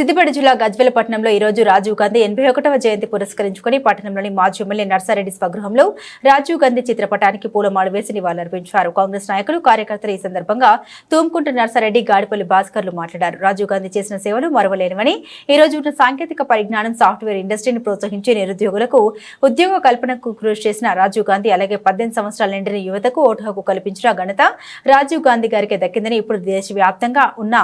సిద్దిపేట జిల్లా గజ్వేల్ పట్టణంలో ఈ రోజు రాజీవ్ గాంధీ 81వ జయంతి పురస్కరించుకుని పట్టణంలోని మాజీ ఎమ్మెల్యే నర్సారెడ్డి స్వగృహంలో రాజీవ్ గాంధీ చిత్రపటానికి పూలమాల వేసి నివాళులర్పించారు. కాంగ్రెస్ నాయకులు కార్యకర్తలు ఈ సందర్భంగా తూముకుంట నర్సారెడ్డి, గాడిపల్లి భాస్కర్లు మాట్లాడారు. రాజీవ్ గాంధీ చేసిన సేవలు మరువలేనివని, ఈ రోజు ఉన్న సాంకేతిక పరిజ్ఞానం, సాఫ్ట్వేర్ ఇండస్ట్రీని ప్రోత్సహించి నిరుద్యోగులకు ఉద్యోగ కల్పనకు కృషి చేసిన రాజీవ్ గాంధీ, అలాగే 18 సంవత్సరాల నిండిన యువతకు ఓటు హక్కు కల్పించిన ఘనత రాజీవ్ గాంధీ గారికి దక్కిందని, ఇప్పుడు దేశవ్యాప్తంగా ఉన్న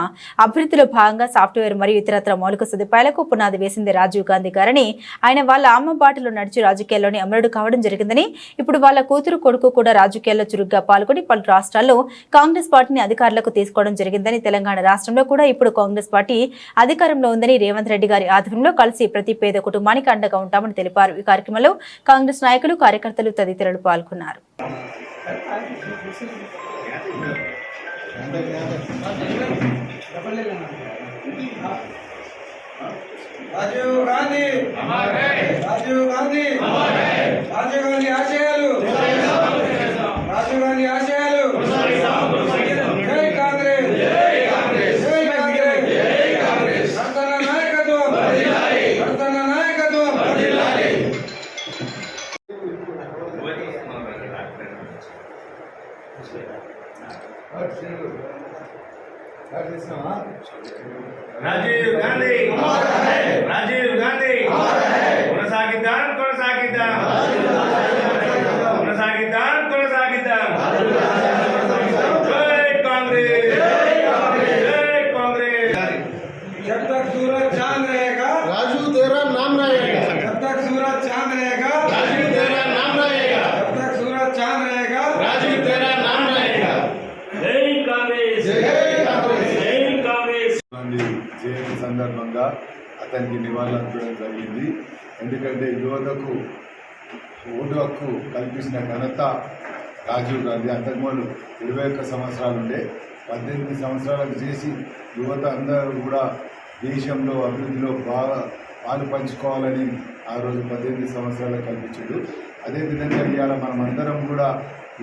అభివృద్ధిలో భాగంగా సాఫ్ట్వేర్ మరియు ఇతరత్ర మౌలిక సదుపాయాలకు పునాది వేసింది రాజీవ్ గాంధీ గారని, ఆయన వాళ్ళ అమ్మ బాటలో నడిచి రాజకీయాల్లోని అమరుడు కావడం జరిగిందని, ఇప్పుడు వాళ్ళ కూతురు, కొడుకు కూడా రాజకీయాల్లో చురుగ్గా పాల్గొని పలు రాష్ట్రాల్లో కాంగ్రెస్ పార్టీని అధికారులకు తీసుకోవడం జరిగిందని, తెలంగాణ రాష్ట్రంలో కూడా ఇప్పుడు కాంగ్రెస్ పార్టీ అధికారంలో ఉందని, రేవంత్ రెడ్డి గారి ఆధ్వర్యంలో కలిసి ప్రతి పేద కుటుంబానికి అండగా ఉంటామని తెలిపారు. ఈ కార్యక్రమంలో కాంగ్రెస్ నాయకులు, కార్యకర్తలు తదితరులు పాల్గొన్నారు. राजीव गांधी राजीव गांधी राजीव गांधी आशयालु राजीव गांधी आशयालु जय कांग्रेस जय कांग्रेस जय कांग्रेस जय कांग्रेस नर्तन नायकत्व वर्धिल्लाली नर्तन नायकत्व वर्धिल्लाली राजीव गांधी राजीव गांधी కొనసాగిద్దాం కొనసాగిద్దాం కొనసాగిద్దాం కొనసాగిద్దాం జై కాంగ్రెస్ జై కాంగ్రెస్ जब तक सूरज चांद रहेगा राजू तेरा नाम रहेगा। जब तक सूरज चांद रहेगा राजू तेरा नाम रहेगा। जब तक सूरज चांद रहेगा राजू तेरा नाम रहेगा। జై కాంగ్రెస్ जय कांग्रेस। జై కాంగ్రెస్ గాంధీ జయంతి సందర్భంగా అతనికి నివాళులర్పించడం జరిగింది. ఎందుకంటే యువతకు ఓటు హక్కు కల్పించిన ఘనత రాజీవ్ గాంధీ. అంతకుముందు 21 సంవత్సరాలు ఉండే 18 సంవత్సరాలకు చేసి యువత అందరూ కూడా దేశంలో అభివృద్ధిలో బాగా పాలు పంచుకోవాలని ఆ రోజు 18 సంవత్సరాలకు కల్పించాడు. అదేవిధంగా ఇవాళ మనం అందరం కూడా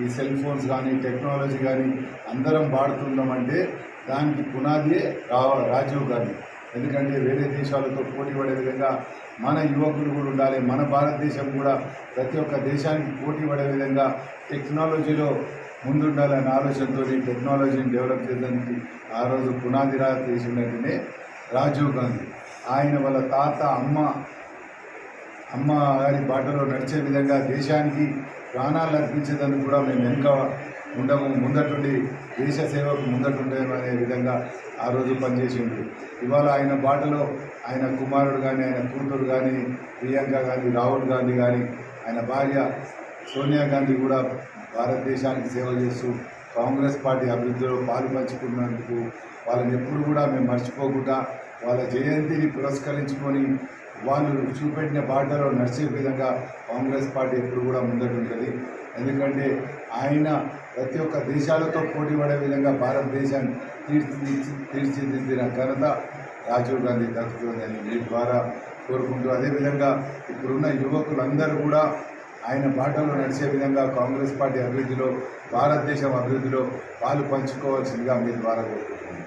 ఈ సెల్ ఫోన్స్ కానీ టెక్నాలజీ కానీ అందరం వాడుతున్నామంటే దానికి పునాది రాజీవ్ గాంధీ. ఎందుకంటే వేరే దేశాలతో పోటీ పడే విధంగా మన యువకులు కూడా ఉండాలి. మన భారతదేశం కూడా ప్రతి ఒక్క దేశానికి పోటీ పడే విధంగా టెక్నాలజీలో ముందుండాలనే ఆలోచనతో టెక్నాలజీని డెవలప్ చేయడానికి ఆ రోజు పునాది చేసినట్టునే రాజీవ్ గాంధీ. ఆయన వాళ్ళ తాత అమ్మ గారి బాటలో నడిచే విధంగా దేశానికి ప్రాణాలు అర్పించేదానికి కూడా మేము వెనుక ఉండము, ముందటుండి దేశ సేవకు ముందటుండేమనే విధంగా ఆ రోజు పనిచేసిండు. ఇవాళ ఆయన బాటలో ఆయన కుమారుడు కానీ, ఆయన కూతురు కానీ, ప్రియాంక కానీ, రాహుల్ గాంధీ కానీ, ఆయన భార్య సోనియా గాంధీ కూడా భారతదేశానికి సేవ చేస్తూ కాంగ్రెస్ పార్టీ అభివృద్ధిలో పాలు పంచుకున్నందుకు వాళ్ళని ఎప్పుడు కూడా మేము మర్చిపోకుండా వాళ్ళ జయంతిని పురస్కరించుకొని వాళ్ళు చూపెట్టిన బాటలో నడిచే విధంగా కాంగ్రెస్ పార్టీ ఎప్పుడు కూడా ముందటుంటుంది. ఎందుకంటే ఆయన ప్రతి ఒక్క దేశాలతో పోటీ పడే విధంగా భారతదేశాన్ని తీర్చిదిద్దిన ఘనత రాజీవ్ గాంధీ దక్కుతుందని మీ ద్వారా కోరుకుంటూ, అదేవిధంగా ఇప్పుడున్న యువకులందరూ కూడా ఆయన బాటలో నడిచే విధంగా కాంగ్రెస్ పార్టీ అభివృద్ధిలో, భారతదేశం అభివృద్ధిలో పాలు పంచుకోవాల్సిందిగా మీ ద్వారా కోరుకుంటున్నాను.